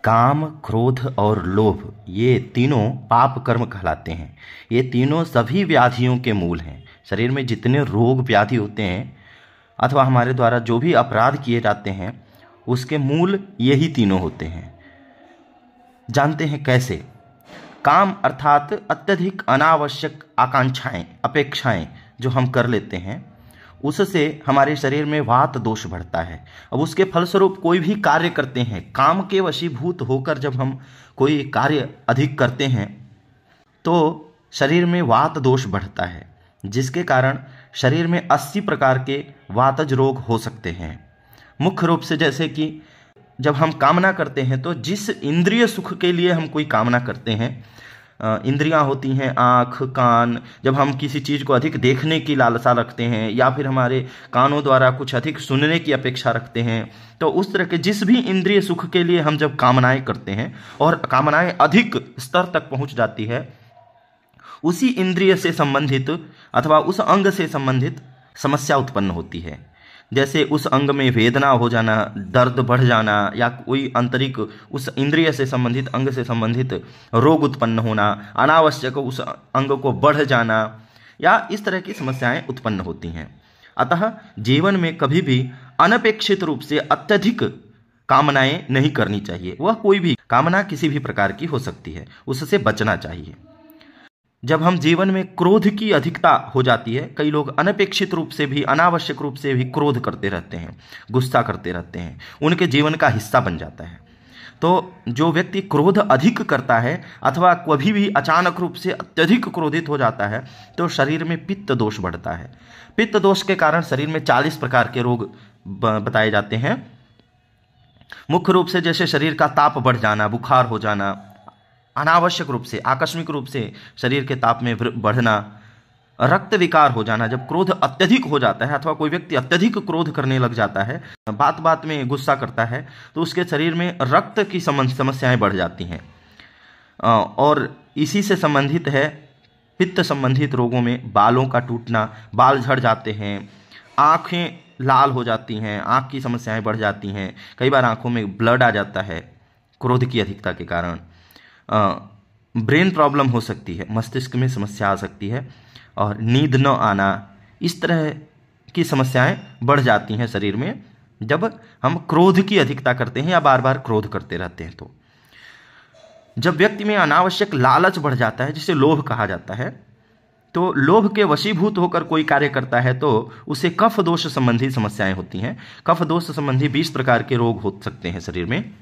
काम, क्रोध और लोभ ये तीनों पाप कर्म कहलाते हैं। ये तीनों सभी व्याधियों के मूल हैं। शरीर में जितने रोग व्याधि होते हैं अथवा हमारे द्वारा जो भी अपराध किए जाते हैं उसके मूल यही तीनों होते हैं। जानते हैं कैसे? काम अर्थात अत्यधिक अनावश्यक आकांक्षाएं, अपेक्षाएं जो हम कर लेते हैं उससे हमारे शरीर में वात दोष बढ़ता है। अब उसके फलस्वरूप कोई भी कार्य करते हैं, काम के वशीभूत होकर जब हम कोई कार्य अधिक करते हैं तो शरीर में वात दोष बढ़ता है, जिसके कारण शरीर में 80 प्रकार के वातज रोग हो सकते हैं। मुख्य रूप से जैसे कि जब हम कामना करते हैं तो जिस इंद्रिय सुख के लिए हम कोई कामना करते हैं, इंद्रियां होती हैं आँख, कान। जब हम किसी चीज़ को अधिक देखने की लालसा रखते हैं या फिर हमारे कानों द्वारा कुछ अधिक सुनने की अपेक्षा रखते हैं, तो उस तरह के जिस भी इंद्रिय सुख के लिए हम जब कामनाएं करते हैं और कामनाएं अधिक स्तर तक पहुंच जाती है, उसी इंद्रिय से संबंधित अथवा उस अंग से संबंधित समस्या उत्पन्न होती है। जैसे उस अंग में वेदना हो जाना, दर्द बढ़ जाना या कोई आंतरिक उस इंद्रिय से संबंधित अंग से संबंधित रोग उत्पन्न होना, अनावश्यक उस अंग को बढ़ जाना या इस तरह की समस्याएं उत्पन्न होती हैं। अतः जीवन में कभी भी अनपेक्षित रूप से अत्यधिक कामनाएं नहीं करनी चाहिए। वह कोई भी कामना किसी भी प्रकार की हो सकती है, उससे बचना चाहिए। जब हम जीवन में क्रोध की अधिकता हो जाती है, कई लोग अनपेक्षित रूप से भी, अनावश्यक रूप से भी क्रोध करते रहते हैं, गुस्सा करते रहते हैं, उनके जीवन का हिस्सा बन जाता है। तो जो व्यक्ति क्रोध अधिक करता है अथवा कभी भी अचानक रूप से अत्यधिक क्रोधित हो जाता है तो शरीर में पित्त दोष बढ़ता है। पित्त दोष के कारण शरीर में 40 प्रकार के रोग बताए जाते हैं। मुख्य रूप से जैसे शरीर का ताप बढ़ जाना, बुखार हो जाना, अनावश्यक रूप से, आकस्मिक रूप से शरीर के ताप में बढ़ना, रक्त विकार हो जाना। जब क्रोध अत्यधिक हो जाता है अथवा कोई व्यक्ति अत्यधिक क्रोध करने लग जाता है, बात बात में गुस्सा करता है, तो उसके शरीर में रक्त की समस्याएं बढ़ जाती हैं। और इसी से संबंधित है पित्त संबंधित रोगों में बालों का टूटना, बाल झड़ जाते हैं, आँखें लाल हो जाती हैं, आँख की समस्याएं बढ़ जाती हैं, कई बार आँखों में ब्लड आ जाता है क्रोध की अधिकता के कारण। ब्रेन प्रॉब्लम हो सकती है, मस्तिष्क में समस्या आ सकती है और नींद न आना, इस तरह की समस्याएं बढ़ जाती हैं शरीर में जब हम क्रोध की अधिकता करते हैं या बार बार क्रोध करते रहते हैं। तो जब व्यक्ति में अनावश्यक लालच बढ़ जाता है, जिसे लोभ कहा जाता है, तो लोभ के वशीभूत होकर कोई कार्य करता है तो उसे कफ दोष संबंधी समस्याएं होती हैं। कफ दोष संबंधी 20 प्रकार के रोग हो सकते हैं शरीर में।